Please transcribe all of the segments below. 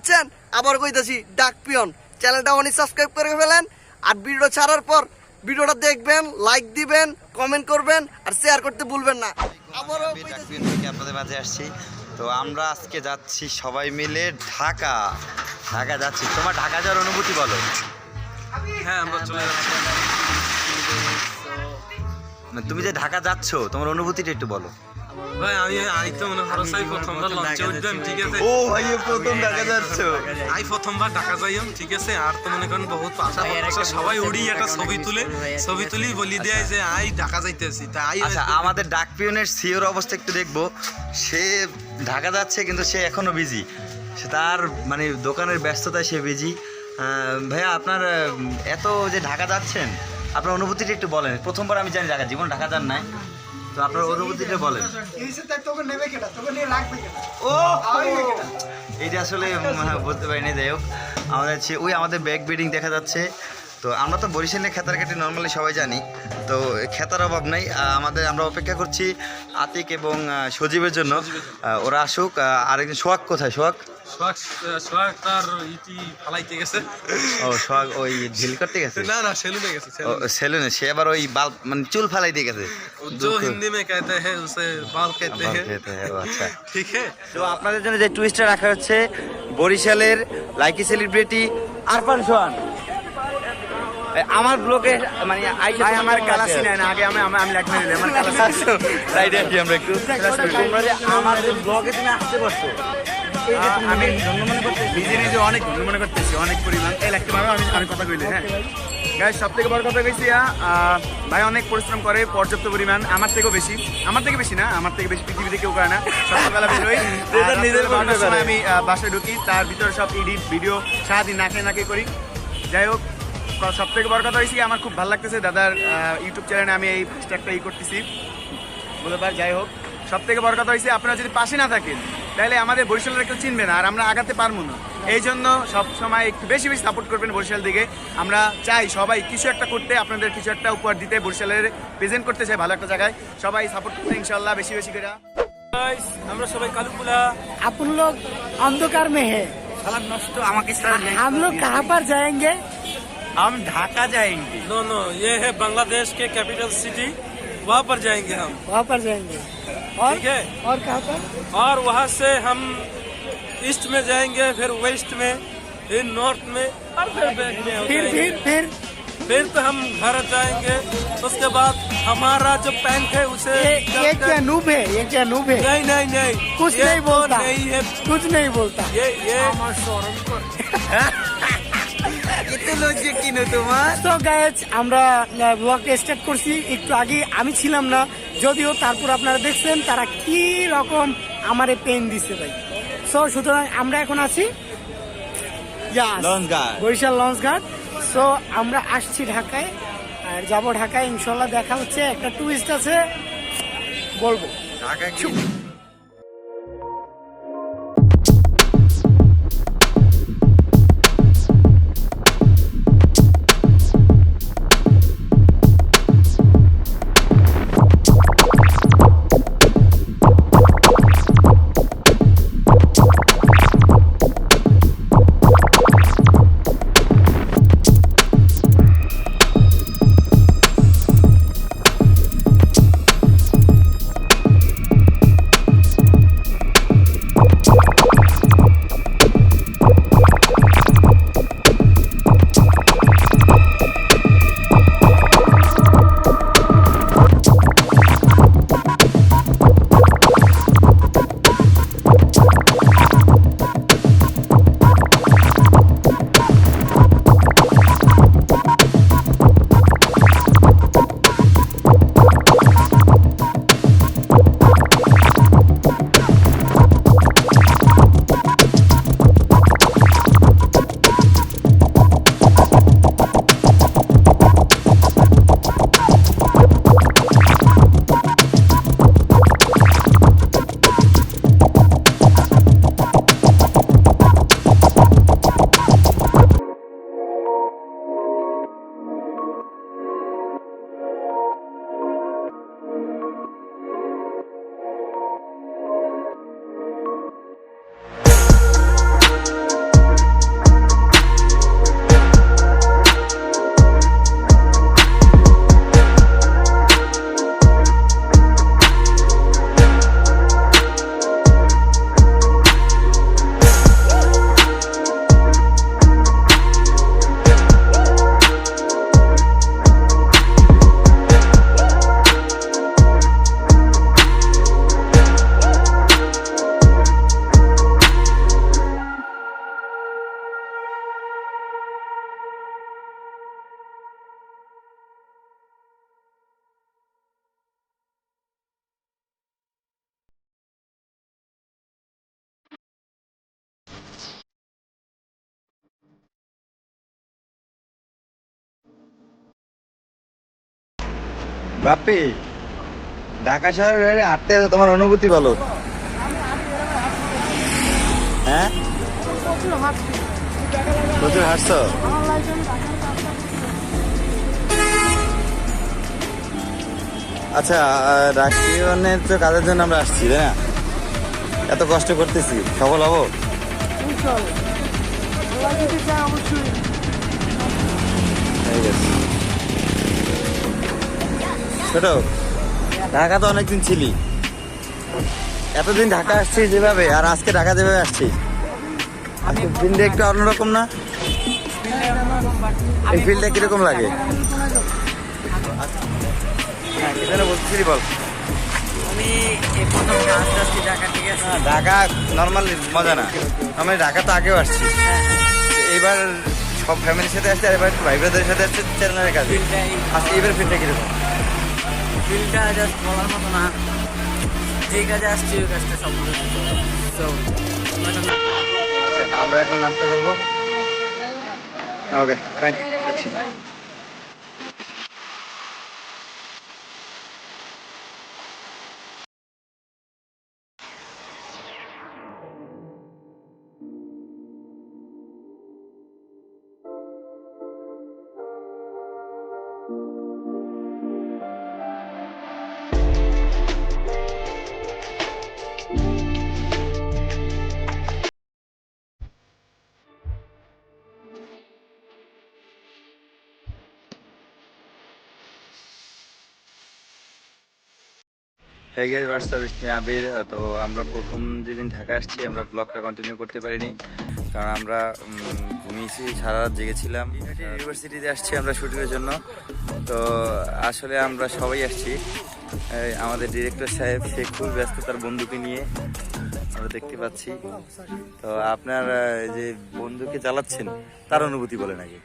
বুঝছেন? আবার কইতাছি ডাক পিয়ন চ্যানেলটা অনেক সাবস্ক্রাইব করে ফেলেন। আর ভিডিও ছাড়ার পর ভিডিওটা দেখবেন, লাইক দিবেন, কমেন্ট করবেন আর শেয়ার করতে ভুলবেন না। আবারও ডাক পিয়ন থেকে আপনাদের মাঝে আসছি। তো আমরা আজকে যাচ্ছি সবাই মিলে ঢাকা যাচ্ছি। তোমার ঢাকা যাওয়ার অনুভূতি বলো। হ্যাঁ, আমরা চলে যাচ্ছি। তুমি যে ঢাকা যাচ্ছ তোমার অনুভূতিটা একটু বলো। ভাই আমি তো মনে ভরসাই প্রথমবার লঞ্চে উঠলাম, ঠিক আছে। ও ভাই প্রথম ঢাকা যাচ্ছ? আমি প্রথমবার ঢাকা যাইম, ঠিক আছে। আর তো মনে করেন বহুত আশা সবাই উড়ি একটা ছবি তুলি বলি দেয় যে আই ঢাকা যাইতেছি। তাই আচ্ছা, আমাদের ডাক পিয়নের সিওর অবস্থা একটু দেখবো। সে ঢাকা যাচ্ছে কিন্তু সে এখনো বিজি, সে তার মানে দোকানের ব্যস্ততায় সে বিজি। ভাইয়া আপনার এত যে ঢাকা যাচ্ছেন আপনার অনুভূতিটা একটু বলেন। প্রথমবার আমি জানি ঢাকা, জীবন ঢাকা যান নাই, তো আপনার অনুভূতিটা বলেন। ও এইটা আসলে বলতে পারিনি। যাই হোক, আমাদের ব্যাক বিল্ডিং দেখা যাচ্ছে। তো আমরা তো বরিশালে খেতার কাটি নর্মালি সবাই জানি, তো খেতার অভাব নাই আমাদের। আমরা অপেক্ষা করছি আতিক এবং সজীবের জন্য, ওরা আসুক। আরেকজন সোহাগ কোথায়? সোহাগ তার ইটি ফালাইতে গেছে। ও সোহাগ ওই ঢিল করতে গেছে? না সেলুনে গেছে। সেলুনে সে আবার ওই বাল মানে চুল ফালাইতে গেছে। जो हिंदी में कहते हैं उसे बाल कहते हैं। আচ্ছা ঠিক है। তো আপনাদের জন্য যে টুইস্টটা রাখা হচ্ছে বরিশালের লাইকি সেলিব্রিটি আরফান সোহান। আমার ব্লগে মানে আমার কালাসি না আগে আমি লাইক মেরে আমার কালাসি রাইট আর কি আমরা একটু তোমরা যে আমাদের ব্লগে তুমি আসতে পারছো, আমি ধন্য মনে করতেছি, নিজে অনেক ধন্য মনে করতেছি, অনেক পরিমাণ। এই লাগতে পারবে আমি কথা কইলে। হ্যাঁ গাইস, সব থেকে বড় কথা কইছি, ভাই অনেক পরিশ্রম করে, পর্যাপ্ত পরিমাণ। আমার থেকে বেশি না, আমার থেকে বেশি পৃথিবীতে কেউ করে না। সকালবেলা বেরোই, নিজের সময় আমি বাসায় ঢুকি, তার ভিতরে সব এডিট ভিডিও সারাদিন নাকে করি। যাই হোক, সব থেকে বড় কথা হয়েছি আমার খুব ভালো লাগতেছে দাদার ইউটিউব চ্যানেলে আমি এই একটা করতেছি বলে পার। যাই হোক, সব থেকে বড় কথা হয়েছে আপনারা যদি পাশে না থাকেন তাহলে আমাদের বরিশালের কেউ চিনবে না আর আমরা আগাতে পারবো না। এই জন্য সবসময় একটু বেশি সাপোর্ট করবেন বরিশাল দিকে। আমরা চাই সবাই কিছু একটা করতে, আপনাদের কিছু একটা উপহার দিতে, বরিশালের প্রেজেন্ট করতে চাই ভালো একটা জায়গায়। সবাই সাপোর্ট করতে ইনশাল্লাহ বেশি করে। আমরা সবাই কালুপুলা। अपन लोग अंधकार में है, নষ্ট আমাকে हम लोग कहाँ पर जाएंगे? हम ढाका जाएंगे। नो ये है बांग्लादेश के कैपिटल सिटी, वहाँ पर जाएंगे हम। वहाँ पर जाएंगे। और ठीक है। और कहाँ पर? और वहाँ से हम ईस्ट में जाएंगे, फिर वेस्ट में, फिर नॉर्थ में, और फिर बैक में हो जाएंगे। फिर तो हम घर जाएंगे। उसके बाद हमारा जो पैंट है उसे ये क्या नूब है? ये क्या नूब है? नहीं कुछ ये नहीं तो बोलता, नहीं है। कुछ नहीं बोलता। ये তো গাইজ, আমরা ব্লগটা স্টার্ট করছি একটু আগে। আমি ছিলাম না যদিও, তারপর আপনারা দেখছেন তারা কি রকম আমারে পেন দিচ্ছে ভাই। সো সুতরাং আমরা এখন আছি বরিশাল লঞ্চ ঘাট। সো আমরা আসছি ঢাকায় আর যাবো ঢাকায়, ইনশাল্লাহ দেখা হচ্ছে। একটা টুইস্ট আছে বলবো। ঢাকা বাপি, ঢাকা শহরে হাঁটতে তোমার অনুভূতি বলো। হ্যাঁ, প্রচুর হাঁটছো। আচ্ছা, রাষ্ট্রীয়নের তো কাজের জন্য আমরা আসছি, তাই না? এত কষ্ট করতেছি, সফল হবো? ঠিক আছে। ছোট, ঢাকা তো অনেকদিন ছিলি, এতদিন ঢাকা আসছিস যেভাবে, আর আজকে ঢাকা যেভাবে আসছিস, আজকে ফিল্ডে একটু অন্যরকম না? এই ফিল্ডটা কিরকম লাগে? হ্যাঁ, কি যেন বলছিলি, বল। ঢাকা নর্মালি মজা না, আমি ঢাকা তো আগেও আসছি, এইবার সব ফ্যামিলির সাথে আসছে, আর এবার ভাই ব্রাদারের সাথে আসছে চ্যানেলের কাজে। আজকে এবার ফিল্ডটা কিরকম? ফিল্ডটা জাস্ট বলার মতো না, যে কাজে আসছি ওই কাজটা সম্পূর্ণ। আমরা এখন নাস্তা করবো। Okay, fine. Hey guys, what's up? It's me Abir. তো আমরা প্রথম যেদিন ঢাকা আসছি আমরা ব্লগটা কন্টিনিউ করতে পারিনি, কারণ আমরা ঘুমিয়েছি, সারা রাত জেগেছিলাম। ইউনিভার্সিটিতে আসছি আমরা শুটিংয়ের জন্য। তো আসলে আমরা সবাই আসছি, আমাদের ডিরেক্টর সাহেব সে খুব ব্যস্ত তার বন্ধুকে নিয়ে, আমরা দেখতে পাচ্ছি। তো আপনার যে বন্ধুকে চালাচ্ছেন তার অনুভূতি বলেন আগে।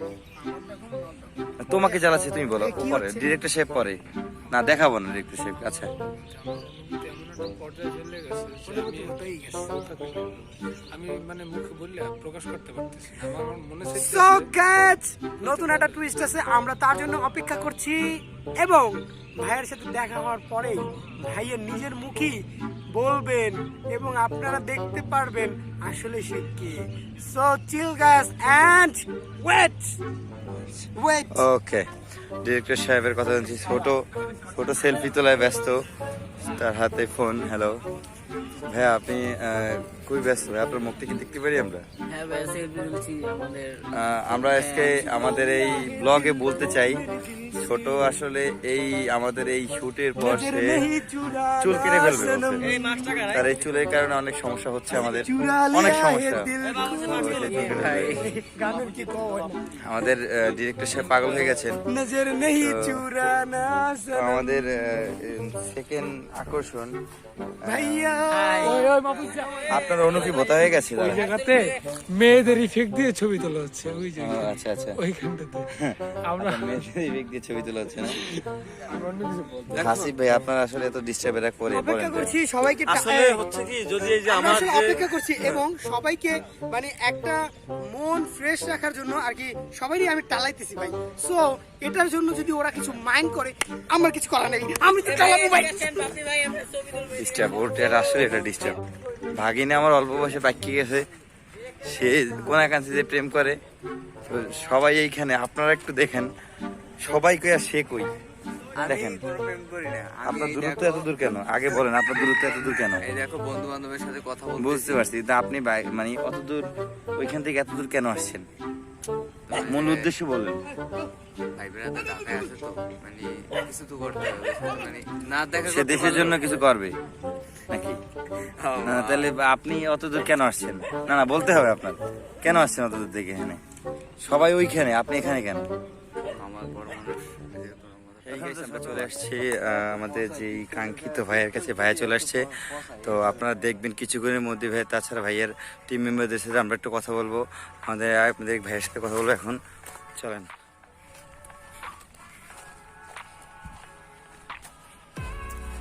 তোমাকে চালাচ্ছে তুমি বলো, পরে ডিরেক্টর সাহেব পরে না, দেখাবো না ডিরেক্টর সাহেব। আচ্ছা, আমি মানে মুখে বললে প্রকাশ করতে পারতেছি না, আমার মনে সো গাইস, নতুন একটা টুইস্ট আছে, আমরা তার জন্য অপেক্ষা করছি, এবং ভাইয়ের সাথে দেখা হওয়ার পরেই ভাইয়ের নিজের মুখই বলবেন এবং আপনারা দেখতে পারবেন আসলে সে কে। So chill guys and wait. Okay, director সাহেবের কথা বলছি। ছোট সেলফি তোলায় ব্যস্ত, তার হাতে ফোন। হ্যালো ভাইয়া, আপনি খুবই ব্যস্ত ভাই, আপনার মুখটা কি দেখতে পারি আমরা? হ্যাঁ ভাই, সেলফি তুলছি আমরা আজকে আমাদের এই ব্লগে বলতে চাই, ছোট আসলে এই আমাদের এই শুটের পর সে চুল কেটে ফেলবে বলছে। তার এই চুলের কারণে অনেক সমস্যা হচ্ছে, আমাদের অনেক সমস্যা। আমাদের ডিরেক্টর সাহেব পাগল হয়ে গেছেন। তো আমাদের সেকেন্ড আকর্ষণ আপনার অনুভূতি হয়ে গেছে। ওই জায়গাতে মেয়েদের ইফেক্ট দিয়ে ছবি তোলা হচ্ছে, ওই যে আচ্ছা আচ্ছা, ওইখানটাতে আমরা মেয়েদের ইফেক্ট দিয়ে ছবি তোলা হচ্ছে না? হাসিব ভাই, আপনার আসলে এত ডিস্টার্ব এরা করে অপেক্ষা করছি সবাইকে, আসলে হচ্ছে কি, যদি এই যে আমরা আমার আসলে যে অপেক্ষা করছি এবং সবাইকে মানে একটা মন ফ্রেশ রাখার জন্য আর কি সবারই আমি টালাইতেছি ভাই। সো এটার জন্য যদি ওরা কিছু মাইন্ড করে, আমার কিছু করার নেই, আমি তো টালাবো ভাই। ডিস্টার্ব ওটা আসলে, এটা ডিস্টার্ব। ভাগিনে আমার অল্প বয়সে বাকি গেছে, সে কোনাকান্তি যে প্রেম করে। তো সবাই এইখানে, আপনারা একটু দেখেন, সবাই কই আর সে কই দেখেন। আপনার দূরত্ব এত দূর কেন? আগে বলেন, আপনার দূরত্ব এত দূর কেন? এই দেখো বন্ধু বান্ধবের সাথে কথা বলতে বুঝতে পারছি, তা আপনি মানে অত দূর, ওইখান থেকে এত দূর কেন আসছেন? মূল উদ্দেশ্য বলেন। ভাই বেড়াতে ঢাকায় আছে তো, মানে কিছু তো করতে হবে, মানে না দেখা সে দেশের জন্য কিছু করবে নাকি? না, তাহলে আপনি অত দূর কেন আসছেন? না না, বলতে হবে আপনার, কেন আসছেন অত দূর থেকে এখানে? সবাই ওইখানে, আপনি এখানে কেন? আমার বড় মানুষ আমরা চলে আসছি আমাদের যে কাঙ্ক্ষিত ভাইয়ের কাছে। ভাইয়া চলে আসছে, তো আপনারা দেখবেন কিছুক্ষণের মধ্যে ভাই। তাছাড়া ভাইয়ের টিম মেম্বারদের সাথে আমরা একটু কথা বলবো, আমাদের ভাইয়ের সাথে কথা বলবো এখন। চলেন,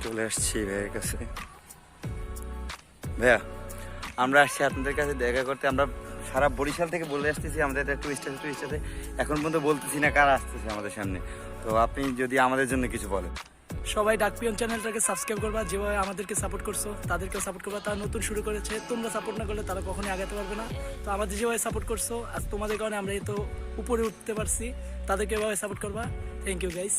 চলে আসছি ভাইয়ের কাছে। ভাইয়া, আমরা আসছি আপনাদের কাছে দেখা করতে। আমরা সারা বরিশাল থেকে বলে আসতেছি আমাদের একটা টুইস্ট আছে, এখন পর্যন্ত বলতেছি না কারা আসতেছে আমাদের সামনে। তো আপনি যদি আমাদের জন্য কিছু বলেন। সবাই ডাক পিয়ন চ্যানেলটাকে সাবস্ক্রাইব করবা, যেভাবে আমাদেরকে সাপোর্ট করছো তাদেরকেও সাপোর্ট করবা। তারা নতুন শুরু করেছে, তোমরা সাপোর্ট না করলে তারা কখনোই আগাতে পারবে না। তো আমাদের যেভাবে সাপোর্ট করছো, আজ তোমাদের কারণে আমরা এই তো উপরে উঠতে পারছি, তাদেরকে এভাবে সাপোর্ট করবা। Thank you guys.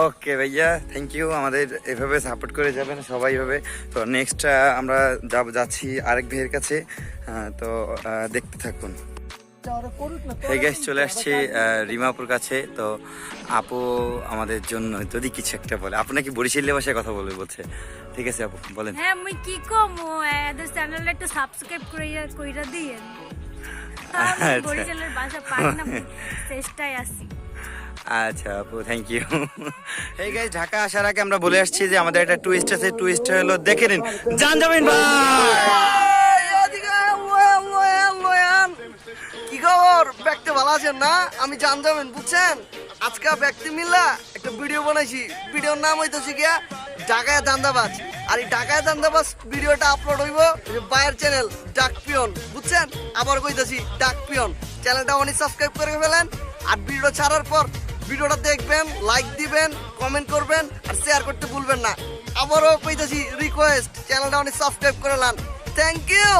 ওকে ভাইয়া, থ্যাংক ইউ। আমাদের এভাবে সাপোর্ট করে যাবেন সবাই এভাবে। তো নেক্সট আমরা যাচ্ছি আরেক ভাইয়ের কাছে, তো দেখতে থাকুন। হে গাইস, চলে আসছি রিমাপুর কাছে। তো আপু আমাদের জন্য যদি কিছু একটা বলে, আপু নাকি বরিশালী ভাষায় কথা বলবে বলছে। ঠিক আছে আপু, বলেন। হ্যাঁ মুই কি কমু, এদের চ্যানেলটা একটু সাবস্ক্রাইব কইরা দিয়েন। আমি বরিশালের ভাষা পারি না, চেষ্টায় আছি। আচ্ছা আপু, থ্যাংক ইউ। এই গাইস, ঢাকা আসার আগে আমরা বলে আসছি যে আমাদের একটা টুইস্ট আছে। টুইস্ট হলো, দেখে নিন জানজামিন ভাই। কি খবর? ব্যক্তি ভালো আছেন না? আমি জানজামিন, বুঝছেন? আজকে ব্যক্তি মিল্লা একটা ভিডিও বানাইছি। ভিডিওর নাম হইতেছে গিয়া ঢাকায় দান্দাবাজ। আর এই ঢাকায় দান্দাবাজ ভিডিওটা আপলোড হইব বায়ের চ্যানেল ডাক পিয়ন, বুঝছেন? আবার কইতেছি ডাক পিয়ন। চ্যানেলটা অনেক সাবস্ক্রাইব করে ফেলেন। আর ভিডিও ছাড়ার পর ভিডিওটা দেখবেন, লাইক দিবেন, কমেন্ট করবেন আর শেয়ার করতে ভুলবেন না। আবারও কইতেছি রিকোয়েস্ট, চ্যানেলটা অনেক সাবস্ক্রাইব করে নেন। Thank you.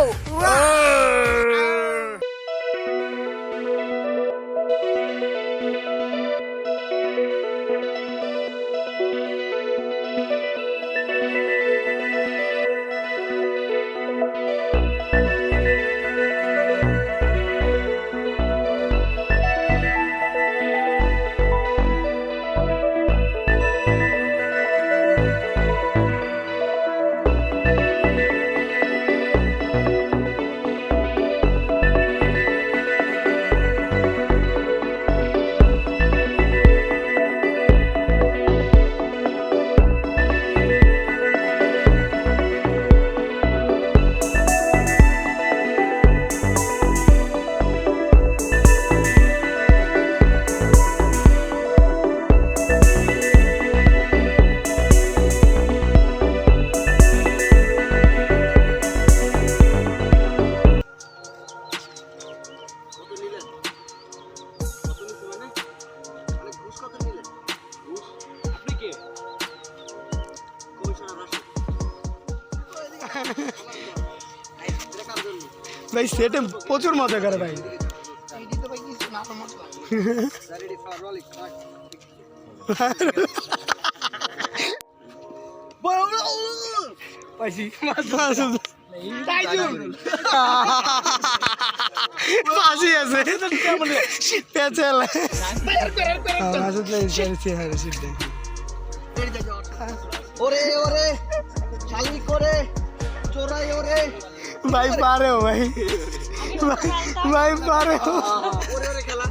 ভাই সেটে প্রচুর মজা করে ভাই। ফাঁসি আছে ওরে ওরে শালি করে চোরাই ওরে ভাই পারে ভাই, ভাই পারে। ওরে ওরে খেলা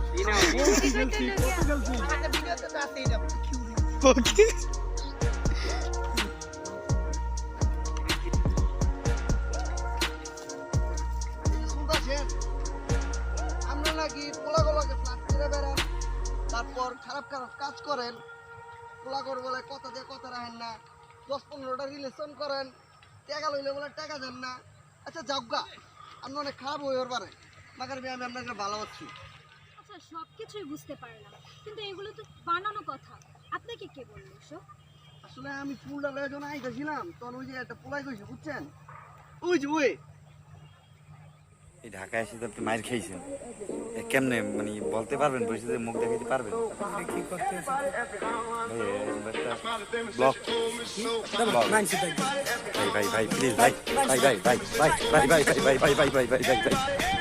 আমরা নাকি পোলাগুলোকে ফ্লাট করে বেড়ান, তারপর খারাপ খারাপ কাজ করেন। পোলাগর বলে কথা দিয়ে কথা রাখেন না, 10-15টা রিলেশন করেন, টাকা লইলে বলে টাকা দেন না। আচ্ছা যাওগা, আপনি অনেক খারাপ হয়ে পারে, মাগার আমি আপনাকে ভালোবাসি। আচ্ছা সবকিছুই বুঝতে পারলাম, কিন্তু এগুলো তো বানানো কথা, আপনাকে কে বললো এসব? আসলে আমি ফুলটা লয়ে যখন আইতেছিলাম তখন ওই যে একটা পোলাই কইছে, বুঝছেন? ওই যে ওই এই ঢাকায় এসে তো আপনি মাইর খেয়েছেন, কেমনে মানে বলতে পারবেন? পরিস্থিতির মুখ দেখাইতে পারবেন? কি করতে ব্লক ভাই ভাই ভাই প্লিজ ভাই ভাই ভাই ভাই ভাই ভাই ভাই ভাই ভাই ভাই ভাই ভাই ভাই ভাই ভাই